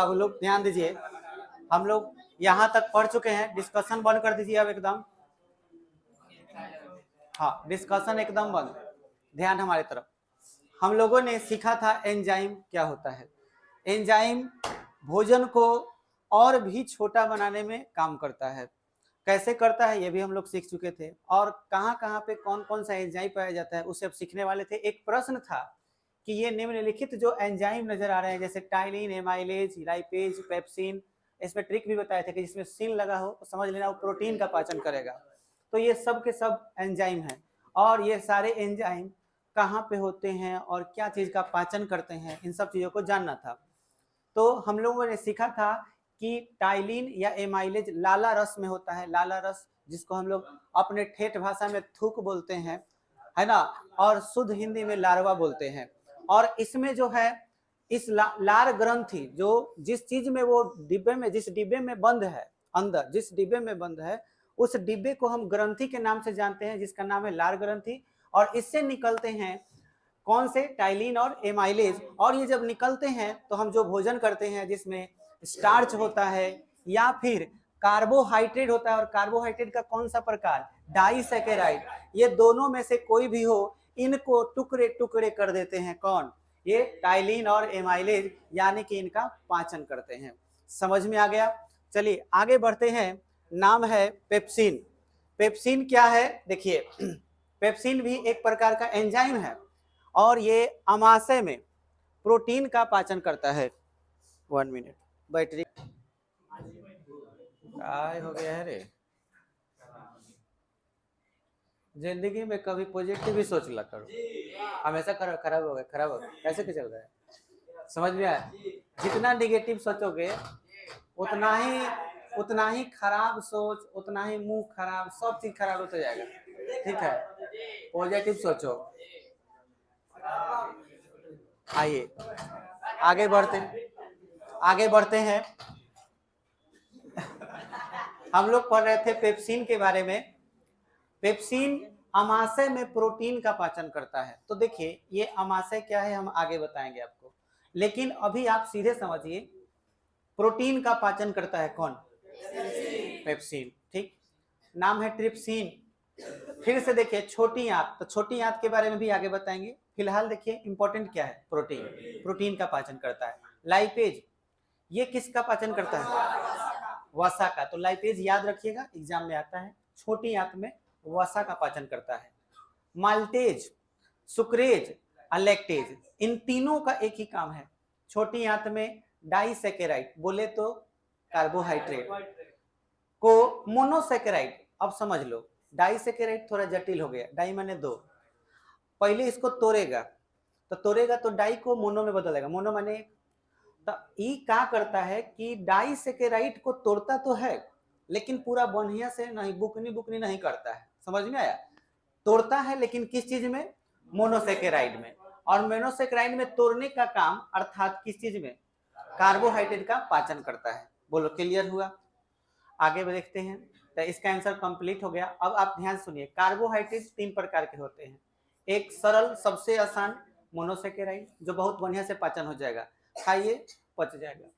आप लोग ध्यान दीजिए, हम लोग यहाँ तक पढ़ चुके हैं। डिस्कशन बंद कर दीजिए अब एकदम। हाँ, डिस्कशन एकदम बंद, ध्यान हमारी तरफ। हम लोगों ने सीखा था एंजाइम क्या होता है। एंजाइम भोजन को और भी छोटा बनाने में काम करता है। कैसे करता है ये भी हम लोग सीख चुके थे, और कहाँ कहाँ पे कौन कौन सा एंजाइम पाया जाता है उसे अब सीखने वाले थे। एक प्रश्न था कि ये निम्नलिखित जो एंजाइम नजर आ रहे हैं, जैसे टाइलिन, एमाइलेज, लाइपेज, पेप्सिन, इसमें ट्रिक भी बताए थे कि जिसमें सिन लगा हो तो समझ लेना वो प्रोटीन का पाचन करेगा। तो ये सब के सब एंजाइम हैं, और ये सारे एंजाइम कहाँ पे होते हैं और क्या चीज़ का पाचन करते हैं, इन सब चीज़ों को जानना था। तो हम लोगों ने सीखा था कि टाइलिन या एमाइलेज लाला रस में होता है। लाला रस जिसको हम लोग अपने ठेठ भाषा में थूक बोलते हैं, है ना, और शुद्ध हिंदी में लार्वा बोलते हैं। और इसमें जो है इस लार ग्रंथि, जो जिस चीज में वो डिब्बे में, जिस डिब्बे में बंद है, अंदर जिस डिब्बे में बंद है, उस डिब्बे को हम ग्रंथि के नाम से जानते हैं, जिसका नाम है लार ग्रंथि। और इससे निकलते हैं कौन से, टाइलिन और एमाइलेज। और ये जब निकलते हैं तो हम जो भोजन करते हैं जिसमें स्टार्च होता है या फिर कार्बोहाइड्रेट होता है, और कार्बोहाइड्रेट का कौन सा प्रकार, डाइसैकेराइड, ये दोनों में से कोई भी हो, इनको टुकड़े टुकड़े कर देते हैं कौन, ये टाइलिन और एमाइलेज, यानी कि इनका पाचन करते हैं। समझ में आ गया? चलिए आगे बढ़ते हैं। नाम है पेप्सिन। पेप्सिन क्या है देखिए, पेप्सिन भी एक प्रकार का एंजाइम है, और ये अमाशय में प्रोटीन का पाचन करता है। 1 मिनट, बैटरी काय हो गया है रे। जिंदगी में कभी पॉजिटिव ही सोच ला करो, हमेशा खराब हो गया, खराब हो गया, कैसे क्या चल रहा है, समझ में आया? जितना निगेटिव सोचोगे उतना ही खराब सोच, उतना ही मुंह खराब, सब चीज खराब होता जाएगा। ठीक है, पॉजिटिव सोचो। आइए आगे बढ़ते हैं। हम लोग पढ़ रहे थे पेप्सिन के बारे में। पेप्सिन अमाशय में प्रोटीन का पाचन करता है। तो देखिए ये अमाशय क्या है हम आगे बताएंगे आपको, लेकिन अभी आप सीधे समझिए, प्रोटीन का पाचन करता है कौन, पेप्सिन। ठीक, नाम है ट्रिप्सिन। फिर से देखिए छोटी आंत, तो छोटी आंत के बारे में भी आगे बताएंगे। फिलहाल देखिए इंपॉर्टेंट क्या है, प्रोटीन, प्रोटीन का पाचन करता है। लाइपेज, ये किसका पाचन करता है, वसा का। तो लाइपेज याद रखिएगा, एग्जाम में आता है। छोटी आंत में वसा का पाचन करता है। माल्टेज, सुक्रेज और लैक्टेज, इन तीनों का एक ही काम है। छोटी आंत में डाइसैकेराइड, बोले तो कार्बोहाइड्रेट, को मोनोसैकेराइड। अब समझ लो, डाइसैकेराइड थोड़ा जटिल हो गया, डाई माने दो, पहले इसको तोड़ेगा तो डाई को मोनो में बदलेगा, मोनो माने। तो ई क्या करता है कि डाइसैकेराइड को तोड़ता तो है, लेकिन पूरा बढ़िया से नहीं, बुकनी बुकनी नहीं करता है। समझ में आया? तोड़ता है लेकिन किस चीज में, मोनोसैकेराइड में। और मोनोसैकेराइड में तोड़ने का काम अर्थात किस चीज में, कार्बोहाइड्रेट का पाचन करता है। बोलो क्लियर हुआ? आगे देखते हैं। तो इसका आंसर कंप्लीट हो गया। अब आप ध्यान सुनिए, कार्बोहाइड्रेट 3 प्रकार के होते हैं। एक सरल, सबसे आसान मोनोसैकेराइड, जो बहुत बढ़िया से पाचन हो जाएगा, खाइए पच जाएगा।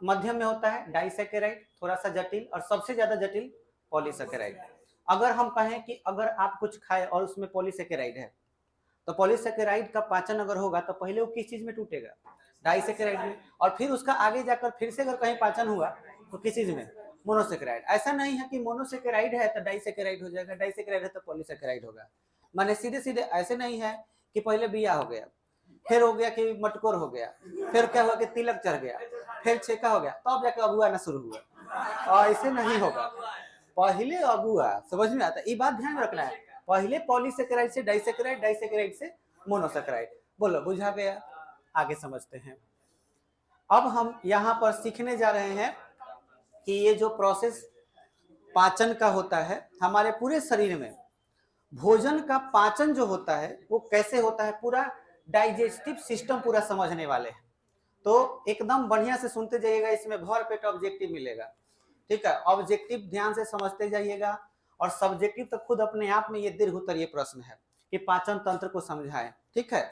मध्यम में होता है डाइसैकेराइड, थोड़ा सा जटिल, और सबसे ज्यादा जटिल पॉलीसैकेराइड। अगर हम कहें कि अगर आप कुछ खाए और उसमें पॉलीसैकेराइड है, तो पॉलीसैकेराइड का पाचन अगर होगा तो पहले वो किस चीज में टूटेगा, डाइसैकेराइड में, और फिर उसका आगे जाकर फिर से अगर कहीं पाचन हुआ तो किस चीज में, मोनोसैकेराइड। ऐसा नहीं है कि मोनोसैकेराइड है तो डाइसैकेराइड हो जाएगा, डाइसैकेराइड है तो पॉलीसैकेराइड होगा। माने सीधे सीधे ऐसे नहीं है कि पहले बिया हो गया, फिर हो गया कि मटकोर हो गया, फिर क्या हुआ कि तिलक चढ़ गया, फिर छेका हो गया, तब तो जाकर अगुआ आना शुरू हुआ। और ऐसे नहीं होगा, पहले अगुआ। समझ में आता है? ये बात ध्यान रखना है, पहले पॉलीसैकेराइड से डाइसैकेराइड, डाइसैकेराइड से मोनोसैकेराइड। बोलो बुझा गया? आगे समझते हैं। अब हम यहाँ पर सीखने जा रहे हैं कि ये जो प्रोसेस पाचन का होता है हमारे पूरे शरीर में, भोजन का पाचन जो होता है वो कैसे होता है, पूरा डाइजेस्टिव सिस्टम पूरा समझने वाले हैं। तो एकदम बढ़िया से सुनते जाइएगा, इसमें भर पेट ऑब्जेक्टिव मिलेगा। ठीक है, ऑब्जेक्टिव ध्यान से समझते जाइएगा, और सब्जेक्टिव तो खुद अपने आप में ये दीर्घ उत्तरीय प्रश्न है कि पाचन तंत्र को समझाएं। ठीक है,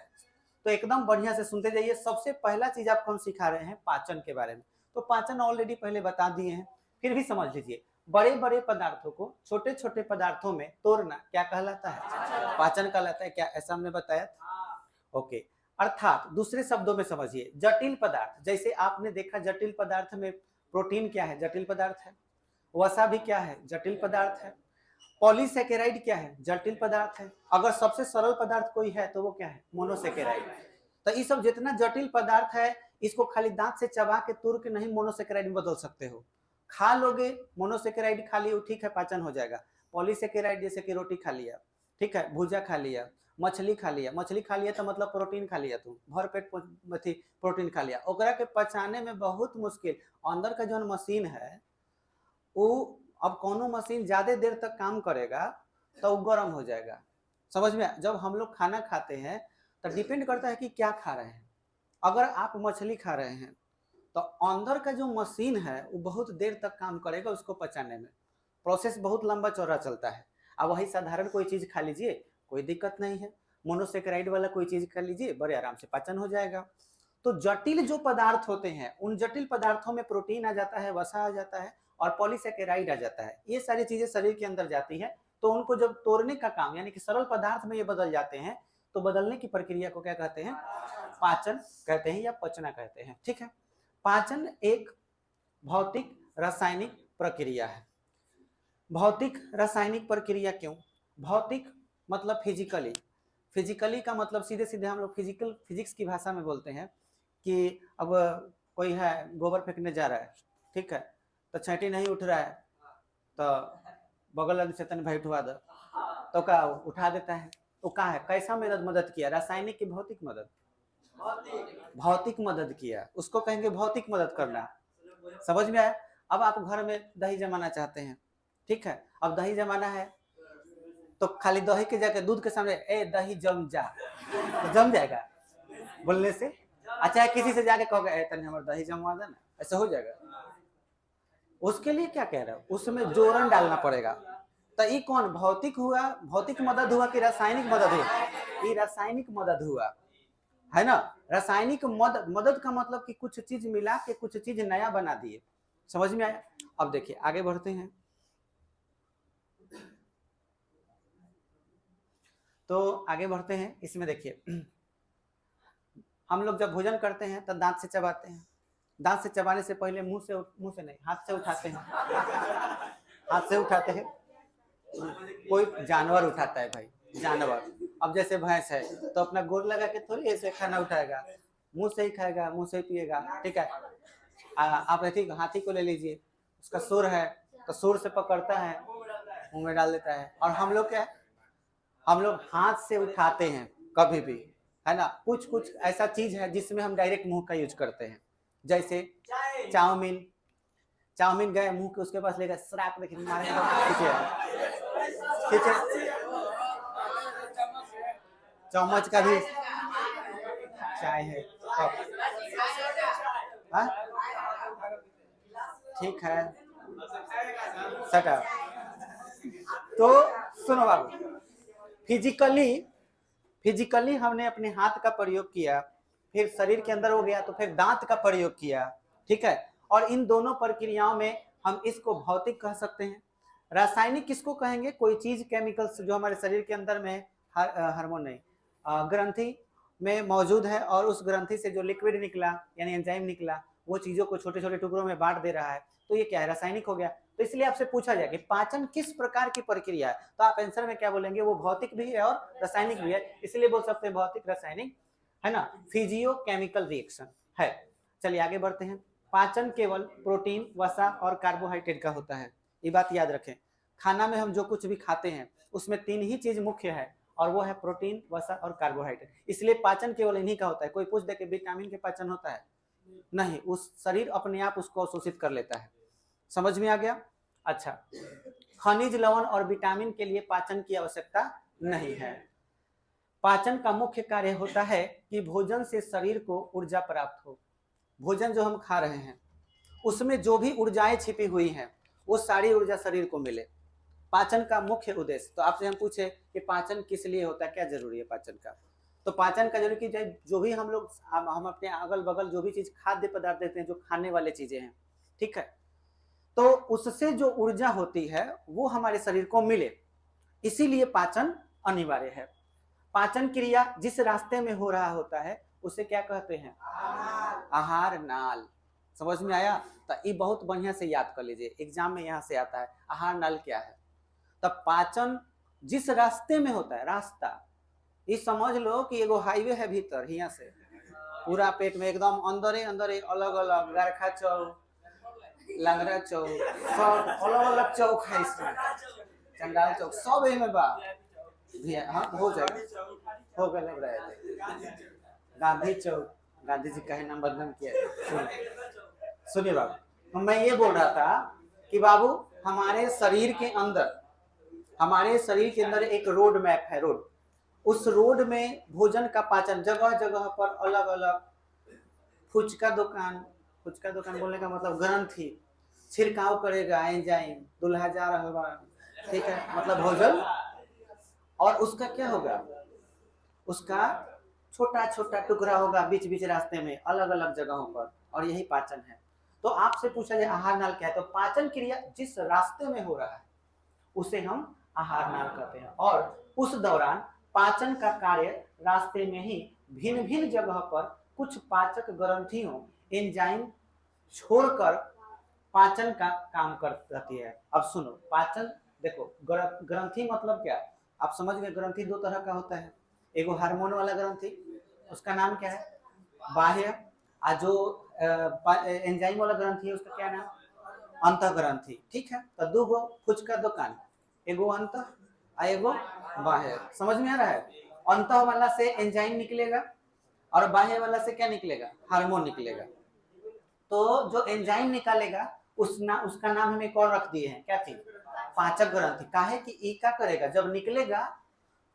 तो एकदम बढ़िया से सुनते जाइए। सबसे पहला चीज आपको हम सिखा रहे हैं पाचन के बारे में। तो पाचन ऑलरेडी पहले बता दिए हैं, फिर भी समझ लीजिए। बड़े बड़े पदार्थों को छोटे छोटे पदार्थों में तोड़ना क्या कहलाता है? पाचन कहलाता है। क्या ऐसा हमने बताया था? ओके। अर्थात दूसरे शब्दों में समझिए, जटिल पदार्थ, जैसे आपने देखा जटिल पदार्थ में प्रोटीन क्या है? जटिल पदार्थ है। वसा भी क्या है? जटिल पदार्थ है। पॉलीसेकेराइड क्या है? जटिल पदार्थ है। अगर सबसे सरल पदार्थ कोई है तो वो क्या है? मोनोसेकेराइड। तो ये सब जितना जटिल पदार्थ है, इसको खाली दांत से चबा के तुर के नहीं मोनोसेकेराइड में बदल सकते हो। खा लोगे मोनोसेकेराइड, खा लियो, ठीक है, पाचन हो जाएगा। पॉलीसेकेराइड जैसे कि रोटी खा लिया, ठीक है, भुजा खा लिया, मछली खा लिया। मछली खा लिया तो मतलब प्रोटीन खा लिया, तुम भर पेट प्रोटीन खा लिया। ओकरा के पचाने में बहुत मुश्किल। अंदर का जो मशीन है वो, अब कोनो मशीन ज्यादा देर तक काम करेगा तो वो गर्म हो जाएगा। समझ में? जब हम लोग खाना खाते हैं तो डिपेंड करता है कि क्या खा रहे हैं। अगर आप मछली खा रहे हैं तो अंदर का जो मशीन है वो बहुत देर तक काम करेगा उसको पचाने में। प्रोसेस बहुत लंबा चौड़ा चलता है। अब वही साधारण कोई चीज खा लीजिए, कोई दिक्कत नहीं है। मोनोसेकेराइड वाला कोई चीज खा लीजिए, बड़े आराम से पाचन हो जाएगा। तो जटिल जो पदार्थ होते हैं, उन जटिल पदार्थों में प्रोटीन आ जाता है, वसा आ जाता है और पॉलीसेकेराइड आ जाता है। ये सारी चीजें शरीर के अंदर जाती है। तो उनको जब तोड़ने का काम, यानी कि सरल पदार्थ में ये बदल जाते हैं, तो बदलने की प्रक्रिया को क्या कहते हैं? पाचन कहते हैं या पचना कहते हैं। ठीक है। पाचन एक भौतिक रासायनिक प्रक्रिया है। भौतिक रासायनिक प्रक्रिया क्यों? भौतिक मतलब फिजिकली। फिजिकली का मतलब सीधे सीधे हम लोग फिजिक्स की भाषा में बोलते हैं कि अब कोई है गोबर फेंकने जा रहा है, ठीक है, तो छांटी नहीं उठ रहा है, तो बगल वाले से तन भाई उठवा दो, तो क्या उठा देता है। तो क्या है? कैसा मदद किया? रासायनिक की भौतिक मदद? भौतिक मदद किया, उसको कहेंगे भौतिक मदद करना। समझ में आया? अब आप घर में दही जमाना चाहते हैं, ठीक है, अब दही जमाना है तो खाली दही के जाके दूध के सामने ए दही जम जा, तो जम जाएगा बोलने से? अच्छा, किसी से जाके कहोगे ए तने हमारा दही जमवा देना, ऐसा हो जाएगा? उसके लिए क्या कह रहा है? उसमें जोरन डालना पड़ेगा। तो ये कौन भौतिक हुआ? भौतिक मदद हुआ कि रासायनिक मदद हुआ? ये रासायनिक मदद हुआ, है ना। रासायनिक मदद का मतलब कि कुछ चीज मिला के कुछ चीज नया बना दिए। समझ में आया? अब देखिए आगे बढ़ते हैं। तो आगे बढ़ते हैं। इसमें देखिए, हम लोग जब भोजन करते हैं तो दांत से चबाते हैं। दांत से चबाने से पहले मुंह से नहीं, हाथ से उठाते हैं। हाथ से उठाते हैं। कोई जानवर उठाता है भाई, जानवर। अब जैसे भैंस है तो अपना गोर लगा के थोड़ी ऐसे खाना उठाएगा, मुंह से ही खाएगा, मुंह से ही पिएगा, ठीक है। आप ठीक हाथी को ले लीजिए, उसका सुर है तो सुर से पकड़ता है, मुंह में डाल देता है। और हम लोग क्या है? हम लोग हाथ से उठाते हैं कभी भी, है ना। कुछ कुछ ऐसा चीज है जिसमें हम डायरेक्ट मुंह का यूज करते हैं, जैसे चाउमीन गए मुंह के उसके पास लेकर श्राप देखिए मारे, ठीक है। चम्मच का भी चाय है, ठीक है, सटा। तो सुनो बाबू, फिजिकली हमने अपने हाथ का प्रयोग किया, फिर शरीर के अंदर हो गया तो फिर दांत का प्रयोग किया, ठीक है। और इन दोनों प्रक्रियाओं में हम इसको भौतिक कह सकते हैं। रासायनिक किसको कहेंगे? कोई चीज केमिकल्स जो हमारे शरीर के अंदर में हार्मोन नहीं, ग्रंथि में मौजूद है और उस ग्रंथि से जो लिक्विड निकला यानी एंजाइम निकला वो चीजों को छोटे छोटे टुकड़ों में बांट दे रहा है, तो ये क्या है? रासायनिक हो गया। तो इसलिए आपसे पूछा जाए कि पाचन किस प्रकार की प्रक्रिया है, तो आप आंसर में क्या बोलेंगे? वो भौतिक भी है और रासायनिक भी है, इसलिए बोल सकते हैं भौतिक रासायनिक, है ना। फिजियो केमिकल रिएक्शन है। चलिए आगे बढ़ते हैं। पाचन केवल प्रोटीन, वसा और कार्बोहाइड्रेट का होता है, ये बात याद रखें। खाना में हम जो कुछ भी खाते हैं उसमें 3 ही चीज मुख्य है और वो है प्रोटीन, वसा और कार्बोहाइड्रेट। इसलिए पाचन केवल इन्हीं का होता है। कोई पूछ दे कि विटामिन के पाचन होता है? नहीं, उस शरीर अपने आप उसको अवशोषित कर लेता है। समझ में आ गया? अच्छा, खनिज, लवण और विटामिन के लिए पाचन की आवश्यकता नहीं है। पाचन का मुख्य कार्य होता है कि भोजन से शरीर को ऊर्जा प्राप्त हो। भोजन जो हम खा रहे हैं उसमें जो भी ऊर्जाएं छिपी हुई हैं वो सारी ऊर्जा शरीर को मिले, पाचन का मुख्य उद्देश्य। तो आपसे हम पूछे कि पाचन किस लिए होता है, क्या जरूरी है पाचन का, तो पाचन का जरूरी कि जो भी हम लोग हम अपने अगल बगल जो भी चीज खाद्य पदार्थ देते हैं, जो खाने वाले चीजें हैं, ठीक है, तो उससे जो ऊर्जा होती है वो हमारे शरीर को मिले, इसीलिए पाचन अनिवार्य है। पाचन क्रिया जिस रास्ते में हो रहा होता है उसे क्या कहते हैं? आहार नाल। समझ में आया? तो ये बहुत बढ़िया से याद कर लीजिए, एग्जाम में यहाँ से आता है आहार नाल क्या है। तब पाचन जिस रास्ते में होता है, रास्ता ये समझ लो कि एगो हाईवे है भीतर, यहाँ से पूरा पेट में एकदम अंदर ही अलग अलग गारखा चौक, लंगड़ा चौक, सब अलग अलग चौक है इसमें, चंडाल चौक सब में बा। हाँ हो जाएगा, हो गया लग रहा है। गांधी चौक, गांधी जी का ही नाम बदनाम किया। सुनिए बाबू, तो मैं ये बोल रहा था कि बाबू हमारे शरीर के अंदर एक रोड मैप है, रोड, उस रोड में भोजन का पाचन जगह जगह पर अलग अलग, फुचका दुकान बोलने का मतलब ग्रंथि छिड़काव करेगा एंजाइम, दूल्हा जा रहा होगा, ठीक है, मतलब भोजन, और उसका क्या होगा, उसका छोटा छोटा टुकड़ा होगा बीच बीच रास्ते में अलग अलग जगहों पर, और यही पाचन है। तो आपसे पूछा जाए आहार नाल क्या है, तो पाचन क्रिया जिस रास्ते में हो रहा है उसे हम आहार नाल कहते हैं। और उस दौरान पाचन का कार्य रास्ते में ही भिन्न भिन्न जगह पर कुछ पाचक ग्रंथियों एंजाइम छोड़कर पाचन का काम करती है। अब सुनो, पाचन देखो, ग्रंथि मतलब क्या, आप समझ गए। ग्रंथि दो तरह का होता है, एगो हार्मोन वाला ग्रंथि, उसका नाम क्या है, बाह्य, और जो एंजाइम वाला ग्रंथि है उसका क्या नाम, अंतः ग्रंथि, ठीक है। तो दो गो फुचका दुकान, एगो अंतः और एगो बाह्य, समझ में आ रहा है। अंतः वाला से एंजाइम निकलेगा और बाह्य वाला से क्या निकलेगा, हार्मोन निकलेगा। तो जो एंजाइम निकालेगा उसका नाम हम एक और रख दिए हैं, क्या थी, पाचक ग्रंथि। काहे कि ई क्या करेगा, जब निकलेगा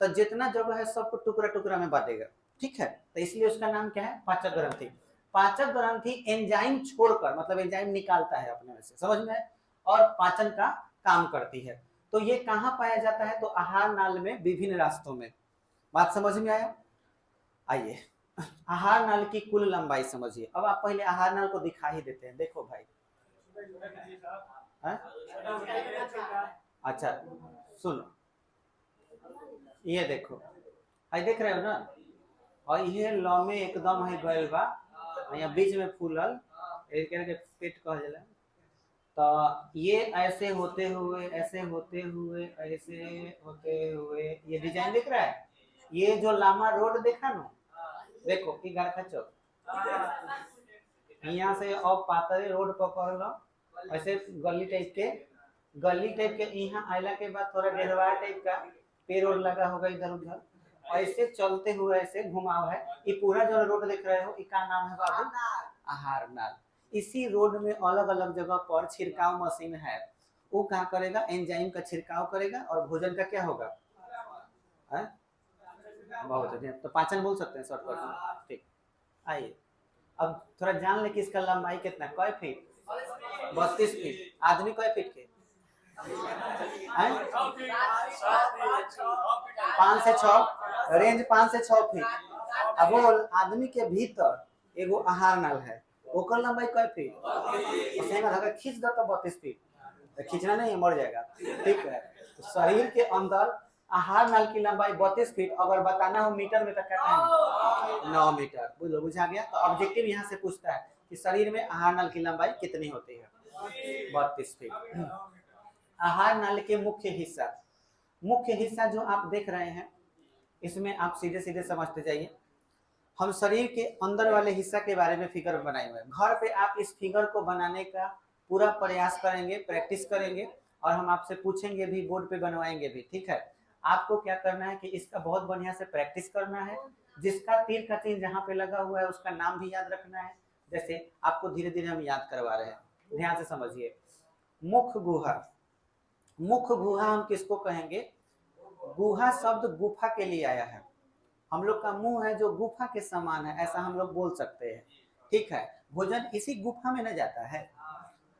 तो जितना जगह है सबको टुकड़ा टुकड़ा में बांटेगा, ठीक है, तो इसलिए उसका नाम क्या है, पाचक ग्रंथि। पाचक ग्रंथि एंजाइम छोड़कर, मतलब एंजाइम निकालता है अपने में से, समझ में है, और पाचन का काम करती है। तो ये कहाँ पाया जाता है, तो आहार नाल में विभिन्न रास्तों में। बात समझ में आया? आइए आहार नाल की कुल लंबाई समझिए। अब आप पहले आहार नाल को दिखा ही देते हैं, देखो भाई। अच्छा सुनो, ये देखो, आई देख रहे हो ना, और ये लौ में एकदम है गयल बा, यहाँ बीच में फूलल के पेट कह जाला। तो ये ऐसे होते हुए ऐसे होते हुए ऐसे होते हुए ये डिजाइन दिख रहा है, ये जो लामा रोड देखा ना, देखो कि गारखा चौक, यहाँ से अब पातरे रोड पकड़ लो, ऐसे गली टाइप के यहाँ आयला के बाद थोड़ा घेरवा टाइप का पेड़ और लगा होगा इधर उधर, ऐसे चलते हुए ऐसे घुमाव है। ये पूरा जो रोड देख रहे हो इसका नाम है बाबू आहार नाल। इसी रोड में अलग अलग जगह पर छिड़काव मशीन है, वो क्या करेगा, एंजाइम का छिड़काव करेगा और भोजन का क्या होगा, है? बहुत अच्छा, तो पाचन बोल सकते हैं शॉर्टकट में, ठीक। आइए अब थोड़ा जान ले कि इसका लंबाई कितना, कै फीट, 32 फीट। आदमी कै फीट के, 5 से 6 रेंज, 5 से 6 फीट। अब बोल आदमी के भीतर एगो आहार नाल है, ओकर लंबाई कै फीट, उसे अगर खींच दो तो 32 फीट, तो खींचना नहीं मर जाएगा, ठीक है। तो शरीर के अंदर आहार नाल की लंबाई 32 फीट, अगर बताना हो मीटर में तो क्या कहेंगे, 9 मीटर। बोलो बुझा गया। तो ऑब्जेक्टिव यहाँ से पूछता है कि शरीर में आहार नाल की लंबाई कितनी होती है, 32 फीट। आहार नाल के मुख्य हिस्सा जो आप देख रहे हैं, इसमें आप सीधे सीधे समझते जाइए। हम शरीर के अंदर वाले हिस्सा के बारे में फिगर बनाए हुए हैं, घर पे आप इस फिगर को बनाने का पूरा प्रयास करेंगे, प्रैक्टिस करेंगे, और हम आपसे पूछेंगे भी, बोर्ड पे बनवाएंगे भी, ठीक है। आपको क्या करना है कि इसका बहुत बढ़िया से प्रैक्टिस करना है। जिसका तीर का चिन्ह जहाँ पे लगा हुआ है उसका नाम भी याद रखना है। जैसे आपको धीरे धीरे हम याद करवा रहे हैं, ध्यान से समझिए। मुख गुहा हम किसको कहेंगे, गुहा शब्द गुफा के लिए आया है। हम लोग का मुंह है जो गुफा के समान है, ऐसा हम लोग बोल सकते हैं, ठीक है। भोजन इसी गुफा में न जाता है,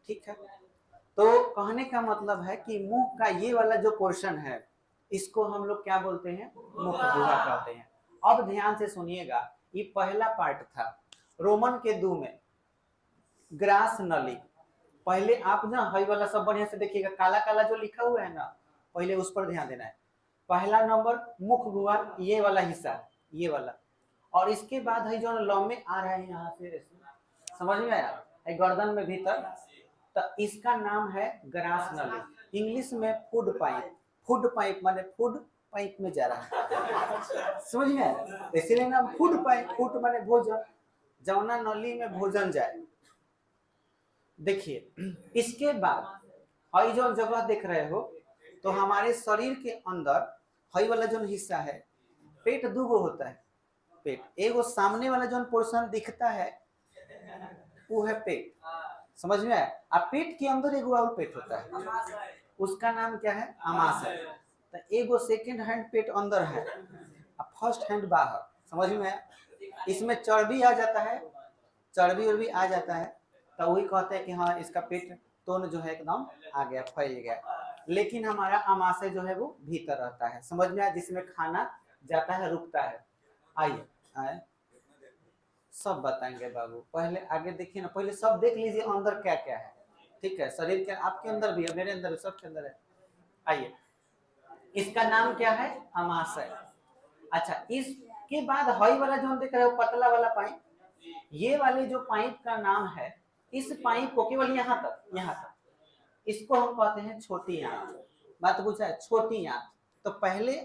ठीक है। तो कहने का मतलब है कि मुंह का ये वाला जो पोर्शन है, इसको हम लोग क्या बोलते हैं, मुख गुहा कहते हैं। अब ध्यान से सुनिएगा, ये पहला पार्ट था रोमन के 2 में ग्रास नली। पहले आप ना हई वाला सब बढ़िया से देखिएगा, काला काला जो लिखा हुआ है ना, पहले उस पर ध्यान देना है। पहला नंबर मुख गुहा, ये वाला हिस्सा, ये वाला, और इसके बाद है जो लंबे आ रहा है यहाँ से, समझ में आया, गर्दन में भीतर, तो इसका नाम है ग्रास नली। इंग्लिश में फूड पाइप, फूड पाइप माने फूड पाइप में जा रहा है, समझ में आया, इसीलिए नाम फूड पाइप, फूड माने भोजन, जौना नली में भोजन जाए। देखिए इसके बाद हई जो जगह देख रहे हो, तो हमारे शरीर के अंदर हई वाला जो हिस्सा है, पेट 2 गो होता है। पेट एगो सामने वाला जो पोर्शन दिखता है वो है पेट, समझ में आया। अब पेट के अंदर एगो और पेट होता है, उसका नाम क्या है, अमाशय। तो एगो सेकंड हैंड पेट अंदर है, फर्स्ट हैंड बाहर, समझ में आया। इसमें चर्बी आ जाता है, चर्बी उर्बी आ जाता है, तो वही कहते हैं कि हाँ इसका पेट तोन जो है एकदम आ गया, फैल गया। लेकिन हमारा अमाशय जो है वो भीतर रहता है, समझ में आया, जिसमें खाना जाता है, रुकता है। आइए आए सब बताएंगे बाबू, पहले आगे देखिए ना, पहले सब देख लीजिए अंदर क्या क्या है, ठीक है। शरीर के आपके अंदर भी है, मेरे अंदर भी, सबके अंदर है। आइए, इसका नाम क्या है, अमाशय। अच्छा, इसके बाद हई वाला जो हम देख रहे हो पतला वाला पाइप, ये वाले जो पाइप का नाम है, इस पाइप को केवल यहाँ तक, इसको हम कहते हैं छोटी आंत। बात पूछा है, छोटी आंत। तो पहले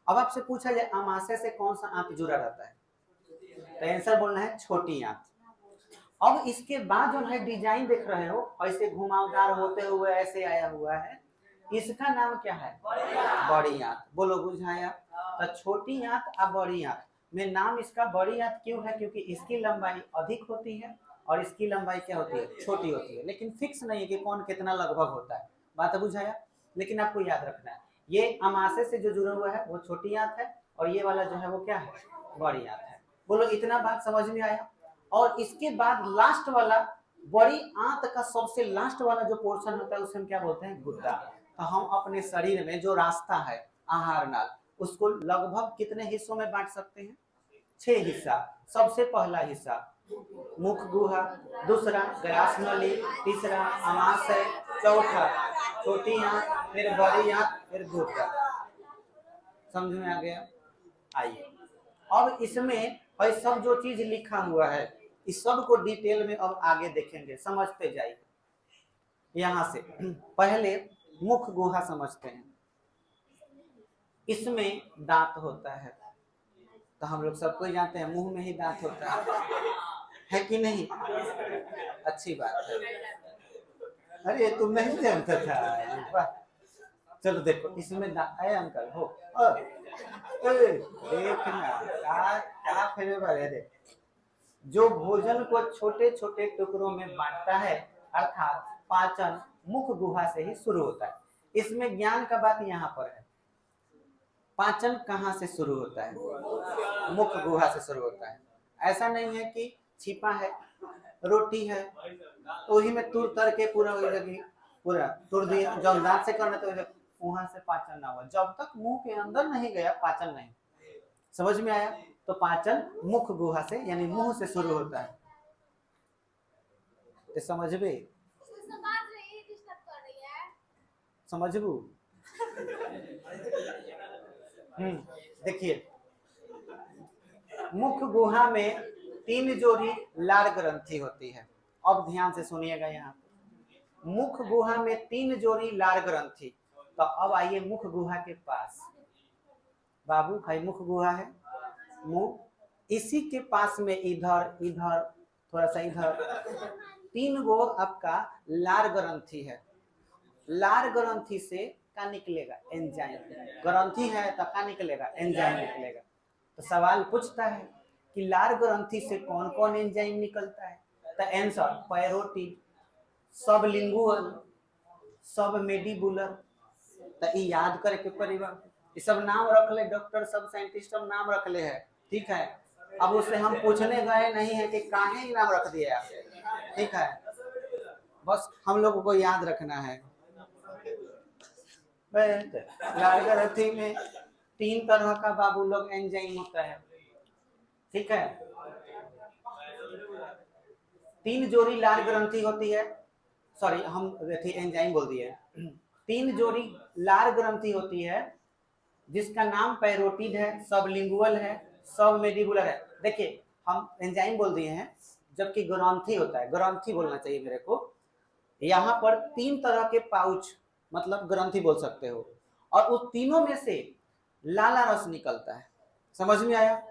अब आपसे पूछा जाए अमाशय से कौन सा आंत जुड़ा रहता है, तो आंसर बोलना है छोटी आंत। अब इसके बाद जो है डिजाइन देख रहे हो, ऐसे घुमावदार होते हुए ऐसे आया हुआ है, इसका नाम क्या है, बड़ी आंत। बोलो बुझाया। तो छोटी आंत और बड़ी आंत में नाम इसका बड़ी आंत क्यों है, क्योंकि इसकी लंबाई अधिक होती है और इसकी लंबाई क्या होती है, छोटी होती है। लेकिन फिक्स नहीं है कि कौन कितना लगभग होता है, बात बुझाया। लेकिन आपको याद रखना है, ये अमाशय से जो जुड़ा हुआ है वो छोटी आंत है, और ये वाला जो है वो क्या है, बड़ी आंत है। बोलो इतना बात समझ में आया। और इसके बाद लास्ट वाला, बड़ी आंत का सबसे लास्ट वाला जो पोर्शन होता है उसे हम क्या बोलते हैं, गुद्दा। तो हम अपने शरीर में जो रास्ता है आहार नाल, उसको लगभग कितने हिस्सों में बांट सकते हैं, 6 हिस्सा। सबसे पहला हिस्सा मुख गुहा, दूसरा ग्रास नली, तीसरा अमाशय, चौथा छोटी आंत, फिर बड़ी आंत, फिर गुद्दा। समझ में आ गया। आइए अब इसमें सब जो चीज लिखा हुआ है, इस सब को डिटेल में अब आगे देखेंगे, समझते जाइए। यहां से पहले मुख गुहा समझते हैं। इसमें दांत होता है, तो हम लोग सबको जानते हैं मुंह में ही दांत होता है कि नहीं, अच्छी बात है। अरे तुम नहीं जानता था, चलो देखो इसमें दांत है अंकल हो, देखना क्या फेरे वाले रे, जो भोजन को छोटे छोटे टुकड़ों में बांटता है, अर्थात पाचन मुख गुहा से ही शुरू होता है। इसमें ज्ञान का बात यहाँ पर है, पाचन कहाँ से शुरू होता है, मुख गुहा से शुरू होता है। ऐसा नहीं है कि छिपा है, रोटी है तो वही में तुर तर के पूरा पूरा तुर दिया, जब दांत से करना तो वहां से पाचन ना हुआ, जब तक मुंह के अंदर नहीं गया पाचन नहीं। समझ में आया। तो पाचन मुख गुहा से यानी मुंह से शुरू होता है, तो समझबे, समझबू। देखिए मुख गुहा में 3 जोड़ी लार ग्रंथि होती है। अब ध्यान से सुनिएगा, यहाँ मुख गुहा में 3 जोड़ी लार ग्रंथि। तो अब आइए मुख गुहा के पास, बाबू भाई मुख गुहा है, मुंह, इसी के पास में इधर इधर थोड़ा सा इधर 3 गो आपका लार ग्रंथि है। लार ग्रंथि से क्या निकलेगा, एंजाइम। ग्रंथि है तो क्या निकलेगा, एंजाइम निकलेगा। तो सवाल पूछता है कि लार ग्रंथि से कौन कौन एंजाइम निकलता है, तो आंसर पैरोटिड, सबलिंगुअल, सबमेंडिबुलर। तो याद करके परिवार ये सब नाम रख ले, डॉक्टर सब साइंटिस्ट सब नाम रख ले है, ठीक है। अब उससे हम पूछने गए नहीं है कि काहे नाम रख दिया, ठीक है, बस हम लोगों को याद रखना है। लार ग्रंथि में 3 तरह का बाबू लोग एंजाइम होता है, ठीक है। 3 जोड़ी लाल ग्रंथि होती है, सॉरी हम एंजाइम बोल दिए। 3 जोड़ी लाल ग्रंथि होती है जिसका नाम पैरोटिड है, सबलिंगुअल है, सबमेडिबुलर है। देखिए हम एंजाइम बोल दिए हैं जबकि ग्रंथि होता है, ग्रंथि बोलना चाहिए मेरे को। यहाँ पर 3 तरह के पाउच मतलब ग्रंथि बोल सकते हो, और उस तीनों में से लाला रस निकलता है। समझ में आया?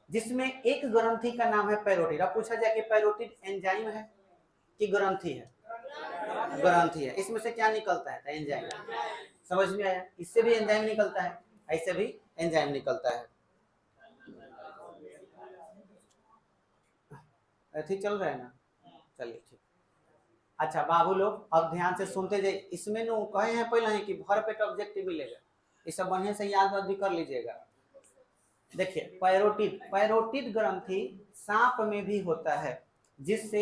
जिसमें एक ग्रंथि का नाम है पैरोटिड। अब पूछा जाए कि पैरोटिड एंजाइम है कि ग्रंथि है? ग्रंथि है। इसमें से क्या निकलता है? एंजाइम। समझ में आया? इससे भी एंजाइम निकलता है, ऐसे भी एंजाइम निकलता है। ऐसे चल रहा है ना? चलिए ठीक। अच्छा बाबू लोग अब ध्यान से सुनते जाइए। इसमें नो कहे हैं पहले ही कि भर पेट ऑब्जेक्टिव मिलेगा, ये सब बढ़िया से याद भी कर लीजिएगा। देखिए पैरोटिड, पैरोटिड ग्रंथि सांप में भी होता है जिससे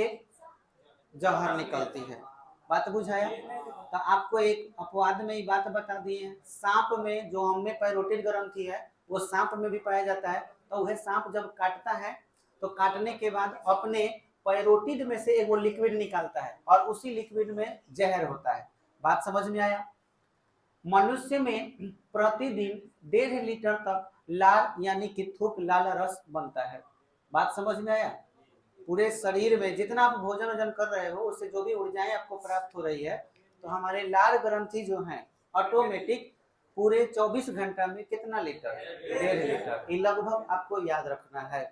जहर निकलती है। बात बुझाया? तो आपको एक अपवाद में ही बात बता दिए हैं। सांप में जो हमें पैरोटिड ग्रंथि है वो सांप में भी पाया जाता है। तो वह सांप जब काटता है तो काटने के बाद अपने पैरोटिड में से एक वो लिक्विड निकालता है और उसी लिक्विड में जहर होता है। बात समझ में आया? मनुष्य में प्रतिदिन 1.5 लीटर तक लाल यानी कि थूक लाला रस बनता है। बात समझ में आया? पूरे शरीर में जितना आप भोजन वोजन कर रहे हो उससे जो भी ऊर्जाएं आपको प्राप्त हो रही है, तो हमारे लाल ग्रंथि जो है ऑटोमेटिक पूरे 24 घंटा में कितना लीटर? 1.5 लीटर। ये लगभग आपको याद रखना है।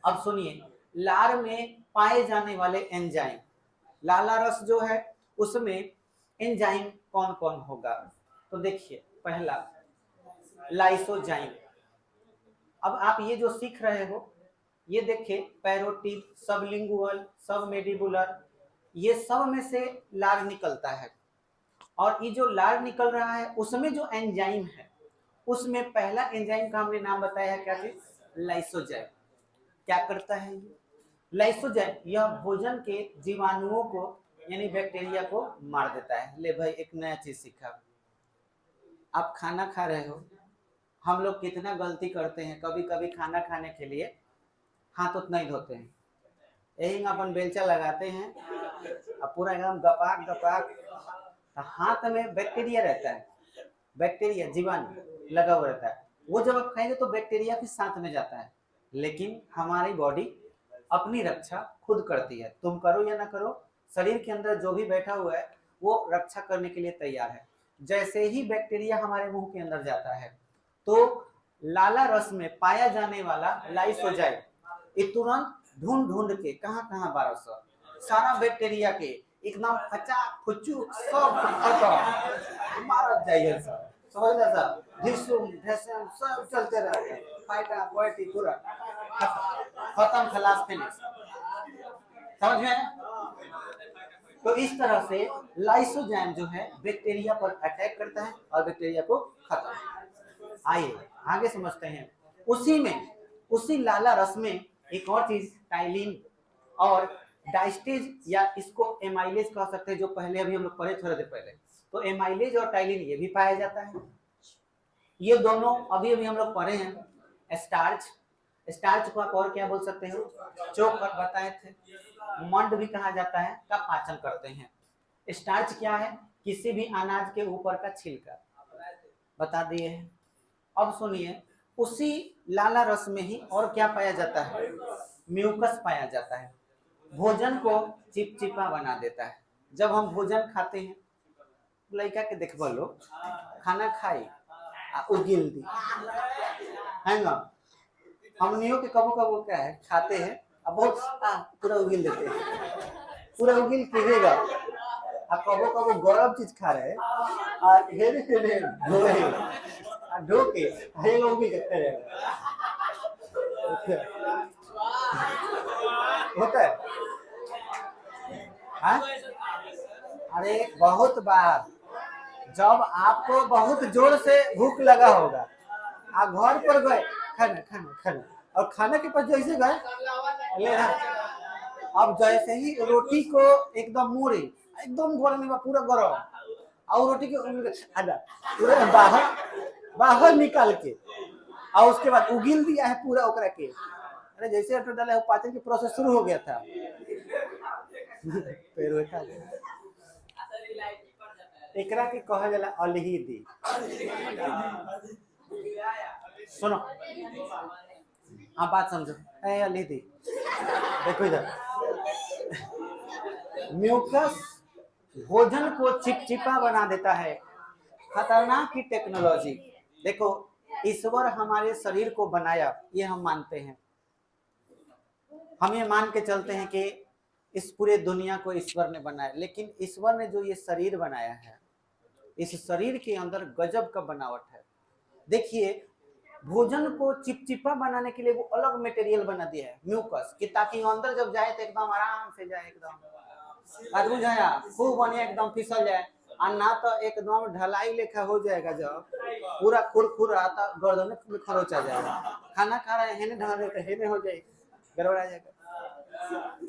अब सुनिए, लार में पाए जाने वाले एंजाइम, लाला रस जो है उसमें एंजाइम कौन कौन होगा? तो देखिए पहला लाइसोजाइम। अब आप ये जो सीख रहे हो ये देखिए पैरोटिड, सबलिंगुअल, सबमेडिबुलर, ये सब में से लार निकलता है। और ये जो लार निकल रहा है उसमें जो एंजाइम है उसमें पहला एंजाइम का हमने नाम बताया है, क्या चीज? लाइसोजाइम। क्या करता है ये? लाइसोजाइम यह भोजन के जीवाणुओं को यानी बैक्टीरिया को मार देता है। ले भाई एक नया चीज सीखा। आप खाना खा रहे हो, हम लोग कितना गलती करते हैं, कभी कभी खाना खाने के लिए हाथ उतना ही धोते हैं, यही अपन बेलचा लगाते हैं अब पूरा एकदम गपाक गपाक, हाथ में बैक्टीरिया रहता है, बैक्टीरिया जीवाणु लगा हुआ रहता है। वो जब आप खाएंगे तो बैक्टीरिया भी साथ में जाता है। लेकिन हमारी बॉडी अपनी रक्षा खुद करती है। तुम करो या ना करो, शरीर के अंदर जो भी बैठा हुआ है वो रक्षा करने के लिए तैयार है। जैसे ही बैक्टीरिया हमारे मुंह के अंदर जाता है तो लाला रस में पाया जाने वाला लाइसोजाइम ये तुरंत ढूंढ ढूंढ के कहाँ कहाँ 1200 सारा बैक्टीरिया के एकदम फचाक फुचुक सब खत्म मारा जाइए सब। समझ ना सर? ढिसुम ढेसम सब चलते रहते हैं, फाइटा पोएटी पूरा खत्म, खलास, फिनिश। समझ में? तो इस तरह से लाइसोजाइम जो है बैक्टीरिया पर अटैक करता है और बैक्टीरिया को खत्म। आइए आगे समझते हैं। उसी में, उसी लाला रस में एक और चीज टाइलिन और डाइस्टेज या इसको एमाइलेज कह सकते हैं, जो पहले अभी हम लोग पढ़े थोड़े देर पहले। तो एमाइलेज और टाइलिन ये भी पाया जाता है। ये दोनों अभी अभी हम लोग पढ़े हैं। स्टार्च, स्टार्च को आप और क्या बोल सकते हो? चोकर बताए थे। मंड भी कहा जाता है, का पाचन करते हैं। स्टार्च क्या है? किसी भी अनाज के ऊपर का छिलका, बता दिए हैं। अब सुनिए, उसी लाला रस में ही और क्या पाया जाता है? म्यूकस पाया जाता है। भोजन को चिपचिपा बना देता है। जब हम भोजन खाते हैं, लड़का के देखबो लो खाना खाई उगिल दी है ना, हमनियों के कबो कबो क्या है खाते हैं अब बहुत पूरा उगिल देते हैं, पूरा उगिल कीजिएगा। अब कबो कबो गरम चीज खा रहे हैं हेरे हेरे ढो के हेलो उगिल करते रहे होता है। हाँ? अरे बहुत बार जब आपको बहुत जोर से भूख लगा होगा, आप घर पर गए खाना खाना खाना और खाने के पास जैसे गए ले अब जैसे ही रोटी को एकदम मोड़े एकदम गरम में पूरा गरम और रोटी के पूरा बाहर बाहर निकाल के और उसके बाद उगिल दिया है पूरा ओकरा के। अरे जैसे अटर डाला पाचन की प्रोसेस शुरू हो गया था। फिर एकरा के कहा जाला अलहीदी। सुनो, हाँ बात समझो। अलहीदी देखो इधर, म्यूकस भोजन को चिपचिपा बना देता है। खतरनाक की टेक्नोलॉजी। देखो ईश्वर हमारे शरीर को बनाया, ये हम मानते हैं, हम ये मान के चलते हैं कि इस पूरे दुनिया को ईश्वर ने बनाया, लेकिन ईश्वर ने जो ये शरीर बनाया है, इस शरीर के अंदर गजब का बनावट है। देखिए भोजन को चिपचिपा बनाने के लिए वो अलग मटेरियल बना दिया है म्यूकस, कि ताकि अंदर जब जाए तो एकदम आराम से जाए, एकदम बुझाया खूब बढ़िया एकदम फिसल जाए, और ना तो एकदम ढलाई लेखा हो जाएगा, जब पूरा खुरखुरा तो गर्दन में खरोच आ जाएगा। खाना खा रहे हैं ढल तो हेने हो जाए, गड़बड़ा जाएगा,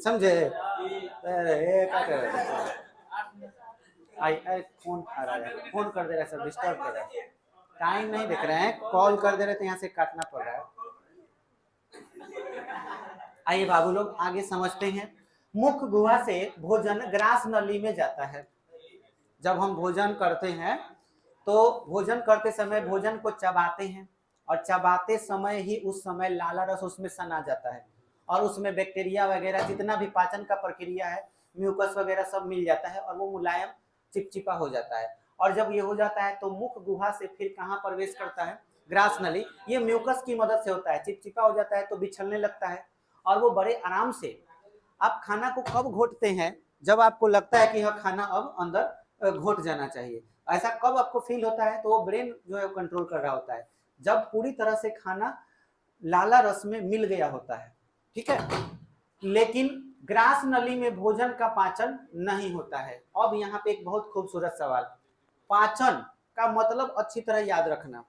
समझे? आई फोन आ रहा है, फोन कर दे रहा है, सब डिस्टर्ब कर रहा है, टाइम नहीं देख रहे हैं, कॉल कर दे रहे थे, यहाँ से काटना पड़ रहा है। आइए बाबू लोग आगे समझते हैं। मुख गुहा से भोजन ग्रास नली में जाता है। जब हम भोजन करते हैं तो भोजन करते समय भोजन को चबाते हैं, और चबाते समय ही उस समय लाला रस उसमें सना जाता है, और उसमें बैक्टीरिया वगैरह जितना भी पाचन का प्रक्रिया है, म्यूकस वगैरह सब मिल जाता है, और वो मुलायम चिपचिपा हो जाता है। और जब ये हो जाता है तो मुख गुहा से फिर कहाँ प्रवेश करता है? ग्रास नली। ये म्यूकस की मदद से होता है, चिपचिपा हो जाता है तो बिछलने लगता है, और वो बड़े आराम से। आप खाना को कब घोटते हैं? जब आपको लगता है कि यह खाना अब अंदर घोट जाना चाहिए। ऐसा कब आपको फील होता है? तो वो ब्रेन जो है कंट्रोल कर रहा होता है, जब पूरी तरह से खाना लाला रस में मिल गया होता है, ठीक है। लेकिन ग्रास नली में भोजन का पाचन नहीं होता है। अब यहाँ पे एक बहुत खूबसूरत सवाल, पाचन का मतलब अच्छी तरह याद रखना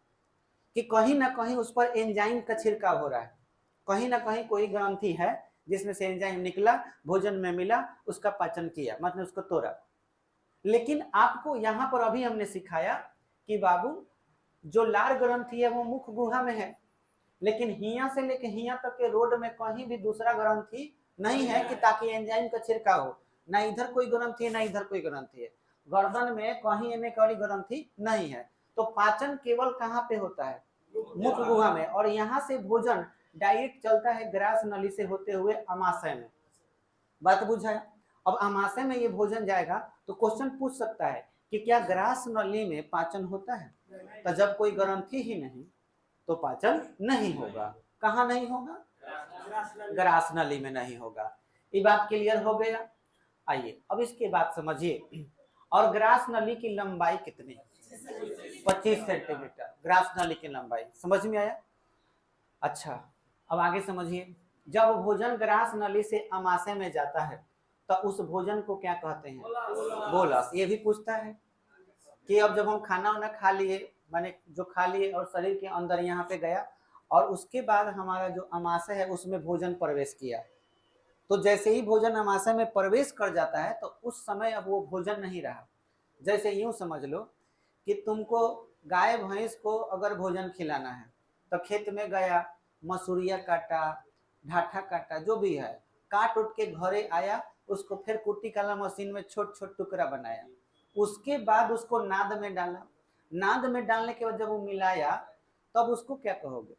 कि कहीं ना कहीं उस पर एंजाइम का छिड़काव हो रहा है, कहीं ना कहीं कोई ग्रंथि है जिसमें से एंजाइम निकला, भोजन में मिला, उसका पाचन किया, मतलब उसको तोड़ा। लेकिन आपको यहाँ पर अभी हमने सिखाया कि बाबू जो लार ग्रंथि है वो मुख गुहा में है, लेकिन हिया से लेके हिया तक के रोड में कहीं भी दूसरा ग्रंथि नहीं है कि ताकि एंजाइम का छिड़काव हो। ना इधर कोई ग्रंथि है, ना इधर कोई ग्रंथि है, गर्दन में कहीं एने कड़ी ग्रंथि नहीं है। तो पाचन केवल कहाँ पे होता है? मुख गुहा में। और यहाँ से भोजन डायरेक्ट चलता है ग्रास नली से होते हुए अमाशय में। बात बुझाया? अब अमाशय में ये भोजन जाएगा तो क्वेश्चन पूछ सकता है कि क्या ग्रास नली में पाचन होता है? तो जब कोई ग्रंथि ही नहीं तो पाचन नहीं होगा। कहाँ नहीं होगा? ग्रास नली में नहीं होगा। ये बात क्लियर हो गया? आइए अब इसके बाद समझिए, और ग्रास नली की लंबाई कितनी? 25 सेंटीमीटर ग्रास नली की लंबाई। समझ में आया? अच्छा अब आगे समझिए, जब भोजन ग्रास नली से अमाशय में जाता है तो उस भोजन को क्या कहते हैं? बोलस। ये भी पूछता है कि अब जब हम खाना वाना खा लिए, माने जो खा लिए और शरीर के अंदर यहाँ पे गया, और उसके बाद हमारा जो अमाशय है उसमें भोजन प्रवेश किया, तो जैसे ही भोजन अमाशय में प्रवेश कर जाता है तो उस समय अब वो भोजन नहीं रहा। जैसे यूं समझ लो कि तुमको गाय भैंस को अगर भोजन खिलाना है तो खेत में गया, मसूरिया काटा, ढाठा काटा, जो भी है काट उठ के घरे आया, उसको फिर कुट्टी काला मशीन में छोट छोट टुकड़ा बनाया, उसके बाद उसको नाद में डाला, नाद में डालने के बाद जब वो मिलाया तब उसको क्या कहोगे?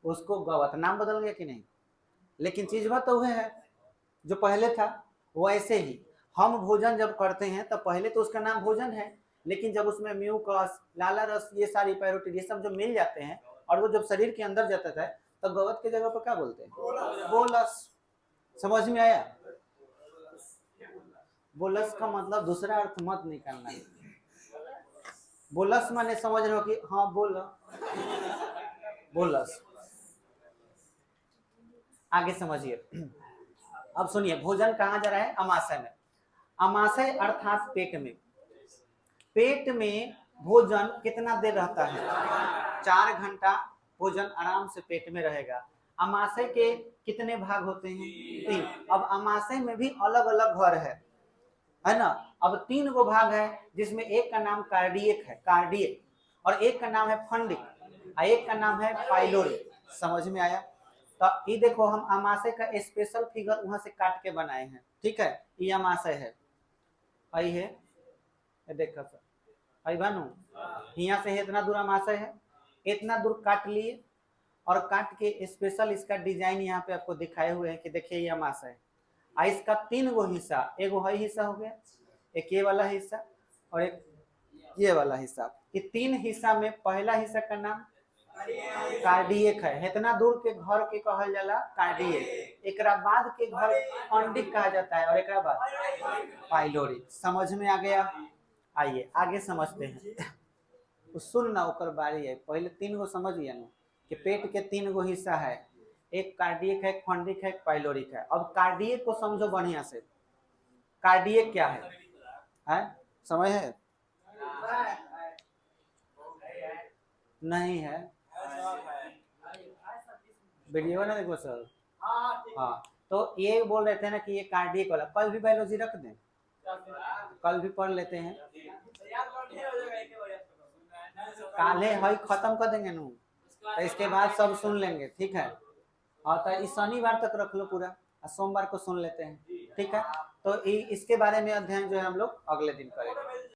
उसको गवत। नाम बदल गया कि नहीं? लेकिन चीज बात तो वह है जो पहले था। वैसे ही हम भोजन जब करते हैं तो पहले तो उसका नाम भोजन है, लेकिन जब उसमें म्यूकस, लाला रस, ये सारी पैरोटिड ये सब जो मिल जाते हैं और वो जब शरीर के अंदर जाता है तो गवत की जगह पर क्या बोलते हैं? बोलस। समझ में आया? बोलस का मतलब दूसरा अर्थ मत निकालना। बोलस माने समझ रहे हो कि हाँ बोल, बोलस। आगे समझिए, अब सुनिए, भोजन कहाँ जा रहा है? अमाशय में। अमाशय अर्थात पेट में। पेट में भोजन कितना देर रहता है? 4 घंटा भोजन आराम से पेट में रहेगा। अमाशय के कितने भाग होते हैं? 3। अब अमाशय में भी अलग अलग घर है ना? अब 3 गो भाग है, जिसमें एक का नाम कार्डियक है, कार्डियक, और एक का नाम है फंडिक। एक का नाम है पाइलोरी। समझ में आया? तो ये देखो हम अमाशय का स्पेशल फिगर वहां से काट के बनाए हैं, ठीक है। ये अमाशय है, आई है, देखो सर, आई बानू, यहाँ से इतना दूर अमाशय है, इतना दूर काट लिए और काट के स्पेशल इसका डिजाइन यहाँ पे आपको दिखाए हुए हैं कि देखिए ये अमाशय है। इसका 3 गो हिस्सा, एक वो हिस्सा हो गया, एक ये वाला हिस्सा और एक ये वाला हिस्सा। ये 3 हिस्सा में पहला हिस्सा का नाम कार्डियक है, इतना दूर के घर के कहल जाला कार्डियक। एक बाद के घर अंडिक कहा जाता है और एक बाद पाइलोरी। समझ में आ गया? आइए आगे समझते हैं। सुन ना ओकर बारी है, पहले 3 गो समझ गया ना कि पेट के 3 गो हिस्सा है, एक कार्डियक है, खंडिक है, पाइलोरिक है। अब कार्डियक को समझो बढ़िया से, कार्डियक क्या है? समझ है? नहीं है, वीडियो ना देखो सर। हाँ, तो ये बोल रहे थे ना कि ये कार्डियक वाला, कल भी बायोलॉजी रख दें, कल भी पढ़ लेते हैं, काले है खत्म कर देंगे नू, तो इसके बाद सब सुन लेंगे, ठीक है। और तो इस शनिवार तक रख लो पूरा, सोमवार को सुन लेते हैं, ठीक है। तो इसके बारे में अध्ययन जो है हम लोग अगले दिन करेंगे।